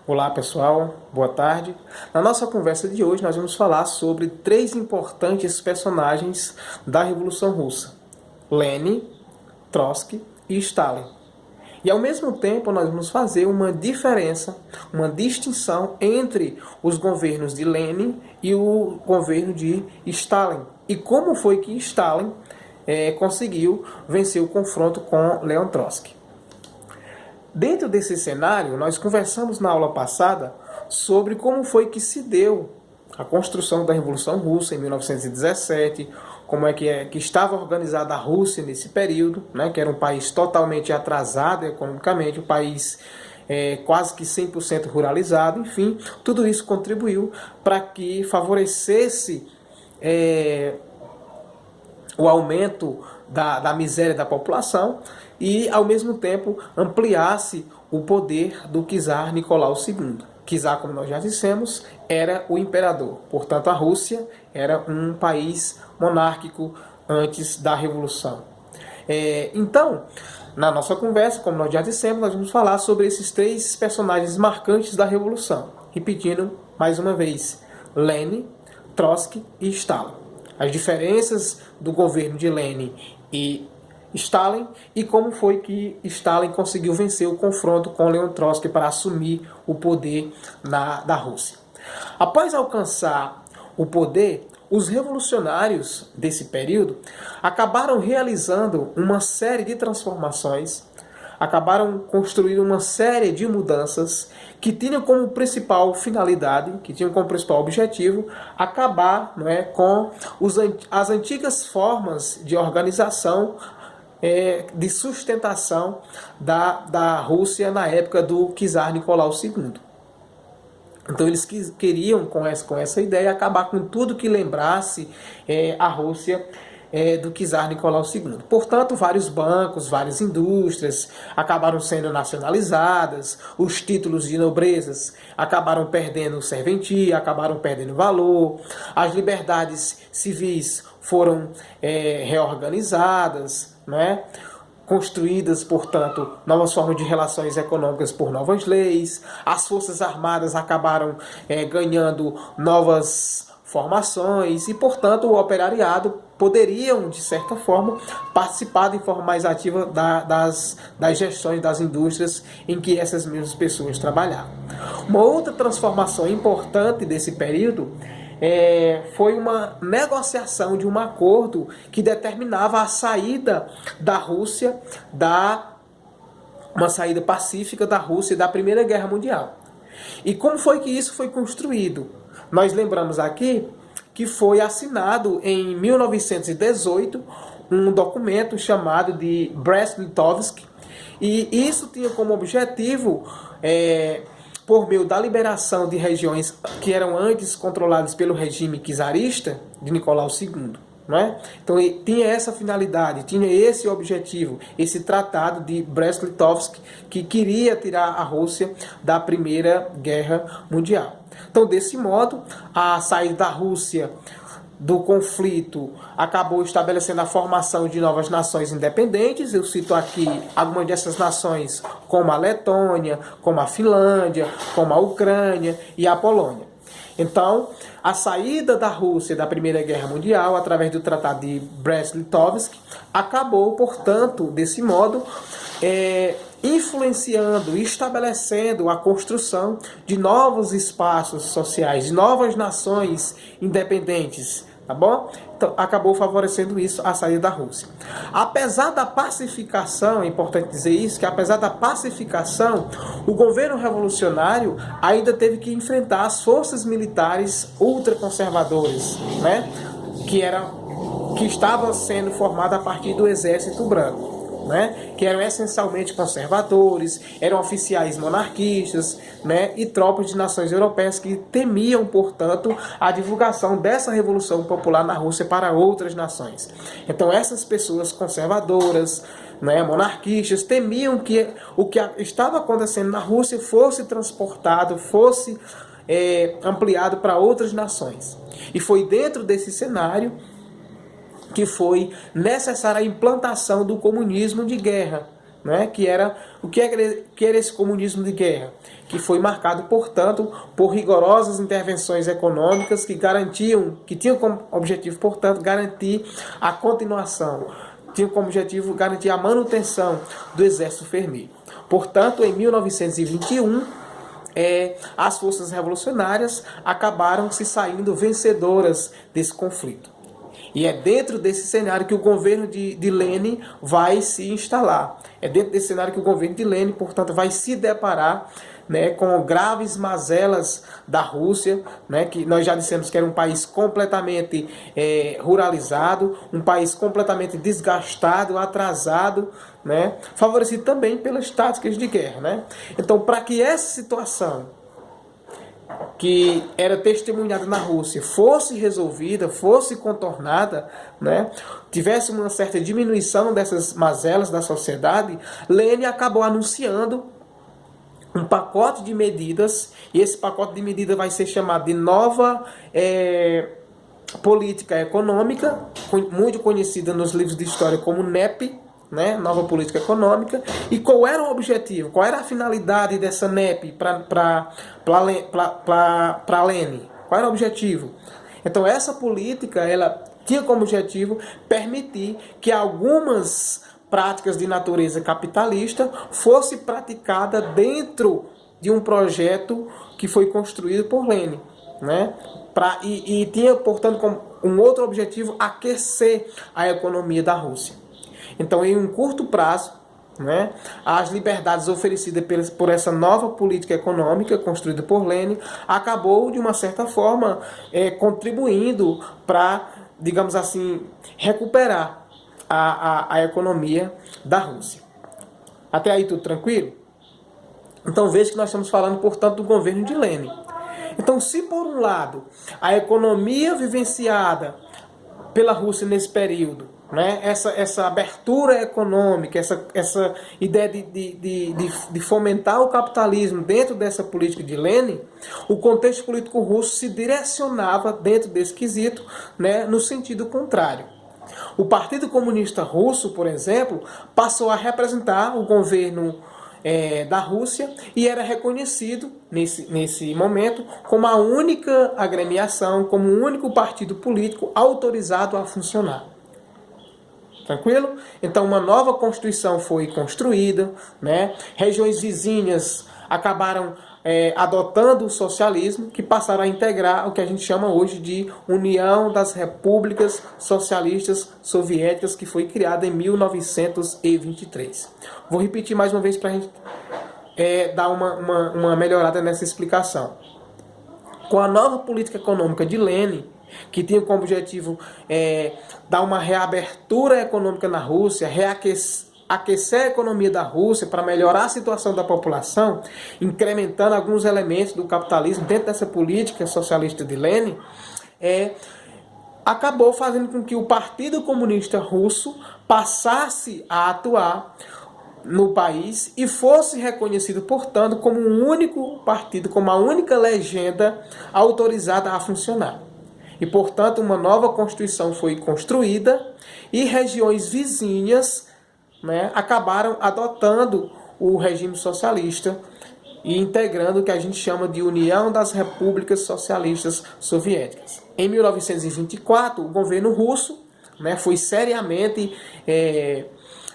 Olá pessoal, boa tarde. Na nossa conversa de hoje nós vamos falar sobre três importantes personagens da Revolução Russa: Lenin, Trotsky e Stalin. E ao mesmo tempo nós vamos fazer uma diferença, uma distinção entre os governos de Lenin e o governo de Stalin. E como foi que Stalin conseguiu vencer o confronto com Leon Trotsky. Dentro desse cenário, nós conversamos na aula passada sobre como foi que se deu a construção da Revolução Russa em 1917, como é que estava organizada a Rússia nesse período, né, que era um país totalmente atrasado economicamente, um país quase que 100% ruralizado, enfim, tudo isso contribuiu para que favorecesse o aumento da miséria da população e, ao mesmo tempo, ampliasse o poder do czar Nicolau II. Czar, como nós já dissemos, era o imperador. Portanto, a Rússia era um país monárquico antes da Revolução. Então, na nossa conversa, como nós já dissemos, nós vamos falar sobre esses três personagens marcantes da Revolução. Repetindo mais uma vez: Lenin, Trotsky e Stalin. As diferenças do governo de Lenin e Stalin e como foi que Stalin conseguiu vencer o confronto com Leon Trotsky para assumir o poder da Rússia. Após alcançar o poder, os revolucionários desse período acabaram realizando uma série de transformações, acabaram construindo uma série de mudanças que tinham como principal finalidade, que tinham como principal objetivo, acabar, com as antigas formas de organização, de sustentação da Rússia na época do czar Nicolau II. Então eles queriam, com essa ideia, acabar com tudo que lembrasse a Rússia do czar Nicolau II. Portanto, vários bancos, várias indústrias acabaram sendo nacionalizadas, os títulos de nobrezas acabaram perdendo serventia, acabaram perdendo valor, as liberdades civis foram reorganizadas, construídas, portanto, novas formas de relações econômicas por novas leis, as forças armadas acabaram ganhando novas formações e, portanto, o operariado poderiam, de certa forma, participar de forma mais ativa das gestões das indústrias em que essas mesmas pessoas trabalhavam. Uma outra transformação importante desse período foi uma negociação de um acordo que determinava a saída da Rússia, uma saída pacífica da Rússia da Primeira Guerra Mundial. E como foi que isso foi construído? Nós lembramos aqui que foi assinado em 1918 um documento chamado de Brest-Litovsk, e isso tinha como objetivo, por meio da liberação de regiões que eram antes controladas pelo regime czarista de Nicolau II. Então tinha essa finalidade, tinha esse objetivo, esse tratado de Brest-Litovsk, que queria tirar a Rússia da Primeira Guerra Mundial. Então, desse modo, a saída da Rússia do conflito acabou estabelecendo a formação de novas nações independentes. Eu cito aqui algumas dessas nações, como a Letônia, como a Finlândia, como a Ucrânia e a Polônia. Então, a saída da Rússia da Primeira Guerra Mundial, através do Tratado de Brest-Litovsk, acabou, portanto, desse modo, influenciando e estabelecendo a construção de novos espaços sociais, de novas nações independentes, tá bom? Então, acabou favorecendo isso, a saída da Rússia. Apesar da pacificação, é importante dizer isso, que apesar da pacificação, o governo revolucionário ainda teve que enfrentar as forças militares ultraconservadoras, que estavam sendo formadas a partir do Exército Branco. Que eram essencialmente conservadores, eram oficiais monarquistas, e tropas de nações europeias que temiam, portanto, a divulgação dessa Revolução Popular na Rússia para outras nações. Então essas pessoas conservadoras, monarquistas, temiam que o que estava acontecendo na Rússia fosse transportado, fosse ampliado para outras nações. E foi dentro desse cenário que foi necessária a implantação do comunismo de guerra, né, que era esse comunismo de guerra, que foi marcado, portanto, por rigorosas intervenções econômicas que tinham como objetivo, portanto, garantir a continuação, tinham como objetivo garantir a manutenção do Exército Vermelho. Portanto, em 1921, as forças revolucionárias acabaram se saindo vencedoras desse conflito. E é dentro desse cenário que o governo de Lenin vai se instalar. É dentro desse cenário que o governo de Lenin, portanto, vai se deparar, né, com graves mazelas da Rússia, né, que nós já dissemos que era um país completamente ruralizado, um país completamente desgastado, atrasado, né, favorecido também pelas táticas de guerra, né? Então, para que essa situação que era testemunhada na Rússia fosse resolvida, fosse contornada, né, tivesse uma certa diminuição dessas mazelas da sociedade, Lenin acabou anunciando um pacote de medidas, e esse pacote de medidas vai ser chamado de nova política econômica, muito conhecida nos livros de história como NEP, né, nova política econômica. E qual era o objetivo? Qual era a finalidade dessa NEP para Lenin? Qual era o objetivo? Então essa política, ela tinha como objetivo permitir que algumas práticas de natureza capitalista fosse praticada dentro de um projeto que foi construído por Lenin, né? E tinha, portanto, como um outro objetivo, aquecer a economia da Rússia. Então, em um curto prazo, né, as liberdades oferecidas por essa nova política econômica construída por Lenin acabou, de uma certa forma, contribuindo para, digamos assim, recuperar a economia da Rússia. Até aí tudo tranquilo? Então veja que nós estamos falando, portanto, do governo de Lenin. Então, se por um lado a economia vivenciada pela Rússia nesse período, né, essa abertura econômica, essa ideia de fomentar o capitalismo dentro dessa política de Lenin, o contexto político russo se direcionava dentro desse quesito, né, no sentido contrário. O Partido Comunista Russo, por exemplo, passou a representar o governo da Rússia e era reconhecido nesse momento como a única agremiação, como o único partido político autorizado a funcionar. Tranquilo? Então uma nova Constituição foi construída, né? Regiões vizinhas acabaram adotando o socialismo, que passaram a integrar o que a gente chama hoje de União das Repúblicas Socialistas Soviéticas, que foi criada em 1923. Vou repetir mais uma vez para a gente dar uma melhorada nessa explicação. Com a nova política econômica de Lenin, que tinha como objetivo dar uma reabertura econômica na Rússia, aquecer a economia da Rússia para melhorar a situação da população, incrementando alguns elementos do capitalismo dentro dessa política socialista de Lenin, acabou fazendo com que o Partido Comunista Russo passasse a atuar no país e fosse reconhecido, portanto, como um único partido, como a única legenda autorizada a funcionar. E, portanto, uma nova Constituição foi construída e regiões vizinhas, né, acabaram adotando o regime socialista e integrando o que a gente chama de União das Repúblicas Socialistas Soviéticas. Em 1924, o governo russo, né, foi seriamente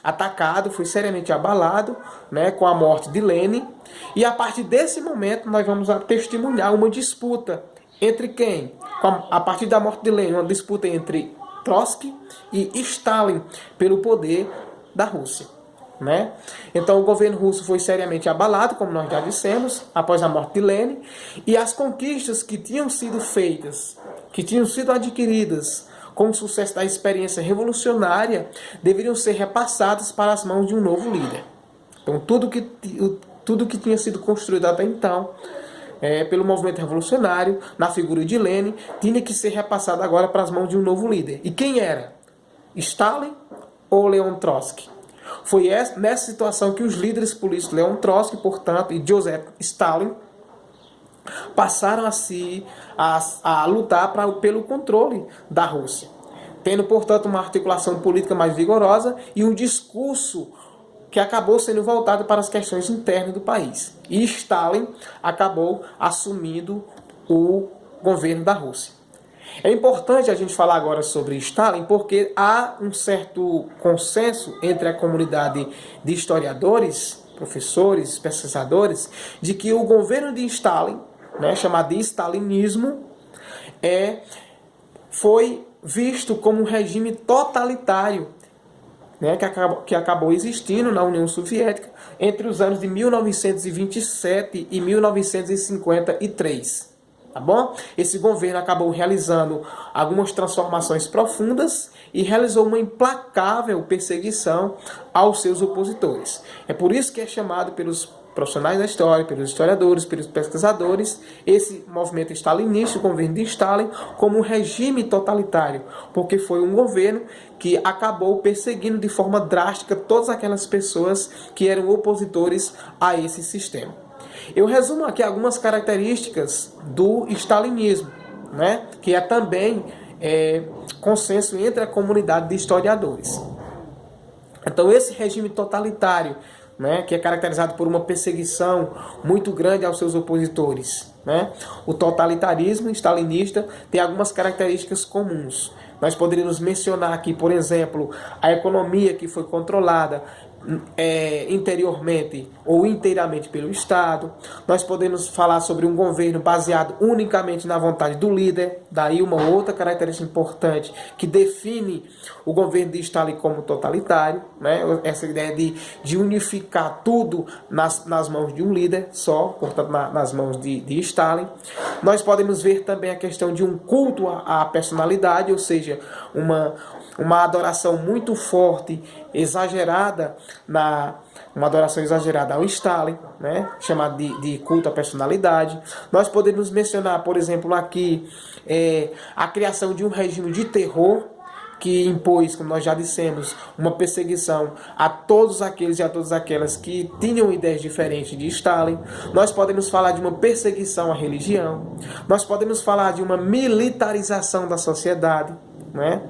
atacado, foi seriamente abalado, né, com a morte de Lenin. E a partir desse momento nós vamos testemunhar uma disputa entre quem? A partir da morte de Lenin, uma disputa entre Trotsky e Stalin pelo poder da Rússia, né? Então o governo russo foi seriamente abalado, como nós já dissemos, após a morte de Lenin, e as conquistas que tinham sido feitas, que tinham sido adquiridas com o sucesso da experiência revolucionária, deveriam ser repassadas para as mãos de um novo líder. Então tudo que tinha sido construído até então pelo movimento revolucionário, na figura de Lenin, tinha que ser repassado agora para as mãos de um novo líder. E quem era? Stalin ou Leon Trotsky? Foi nessa situação que os líderes políticos Leon Trotsky, portanto, e Joseph Stalin passaram a lutar pelo controle da Rússia, tendo, portanto, uma articulação política mais vigorosa e um discurso que acabou sendo voltada para as questões internas do país. E Stalin acabou assumindo o governo da Rússia. É importante a gente falar agora sobre Stalin porque há um certo consenso entre a comunidade de historiadores, professores, pesquisadores, de que o governo de Stalin, né, chamado de stalinismo, foi visto como um regime totalitário, né, que acabou existindo na União Soviética entre os anos de 1927 e 1953. Tá bom? Esse governo acabou realizando algumas transformações profundas e realizou uma implacável perseguição aos seus opositores. É por isso que é chamado pelos profissionais da história, pelos historiadores, pelos pesquisadores, esse movimento stalinista, o governo de Stalin, como um regime totalitário, porque foi um governo que acabou perseguindo de forma drástica todas aquelas pessoas que eram opositores a esse sistema. Eu resumo aqui algumas características do stalinismo, né, que é também consenso entre a comunidade de historiadores. Então, esse regime totalitário, né, que é caracterizado por uma perseguição muito grande aos seus opositores, né? O totalitarismo stalinista tem algumas características comuns. Nós poderíamos mencionar aqui, por exemplo, a economia que foi controlada interiormente ou inteiramente pelo Estado. Nós podemos falar sobre um governo baseado unicamente na vontade do líder. Daí uma outra característica importante que define o governo de Stalin como totalitário, né? Essa ideia de unificar tudo nas mãos de um líder só, portanto nas mãos de Stalin. Nós podemos ver também a questão de um culto à personalidade, ou seja, uma adoração muito forte, exagerada, uma adoração exagerada ao Stalin, né, chamado de culto à personalidade. Nós podemos mencionar, por exemplo, aqui a criação de um regime de terror que impôs, como nós já dissemos, uma perseguição a todos aqueles e a todas aquelas que tinham ideias diferentes de Stalin. Nós podemos falar de uma perseguição à religião. Nós podemos falar de uma militarização da sociedade, né?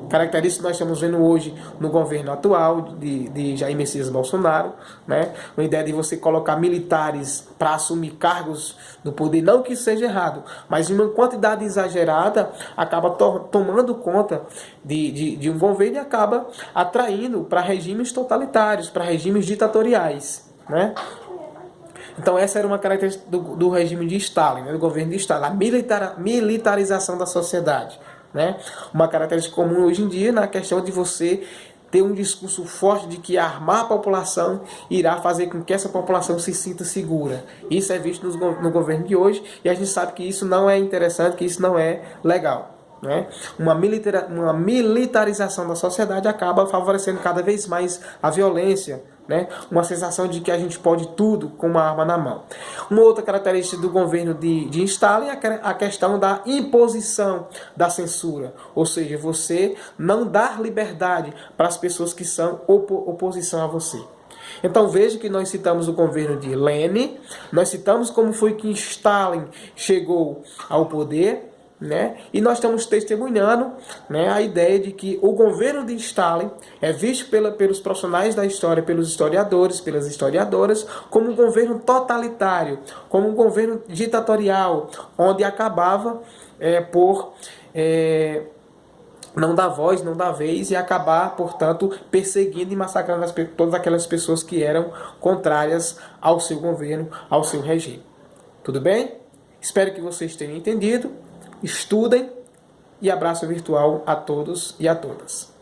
Característica que nós estamos vendo hoje no governo atual de Jair Messias Bolsonaro, né? Uma ideia de você colocar militares para assumir cargos no poder, não que isso seja errado, mas uma quantidade exagerada acaba tomando conta de um governo e acaba atraindo para regimes totalitários, para regimes ditatoriais, né? Então essa era uma característica do regime de Stalin, né? Do governo de Stalin, a militarização da sociedade. Né? Uma característica comum hoje em dia na questão de você ter um discurso forte de que armar a população irá fazer com que essa população se sinta segura. Isso é visto no governo de hoje e a gente sabe que isso não é interessante, que isso não é legal. Né? Uma militarização da sociedade acaba favorecendo cada vez mais a violência, né? Uma sensação de que a gente pode tudo com uma arma na mão. Uma outra característica do governo de Stalin é a questão da imposição da censura, ou seja, você não dar liberdade para as pessoas que são oposição a você. Então veja que nós citamos o governo de Lenin, nós citamos como foi que Stalin chegou ao poder, né? E nós estamos testemunhando, né, a ideia de que o governo de Stalin é visto pelos profissionais da história, pelos historiadores, pelas historiadoras, como um governo totalitário, como um governo ditatorial, onde acabava por não dar voz, não dar vez e acabar, portanto, perseguindo e massacrando todas aquelas pessoas que eram contrárias ao seu governo, ao seu regime. Tudo bem? Espero que vocês tenham entendido. Estudem e abraço virtual a todos e a todas.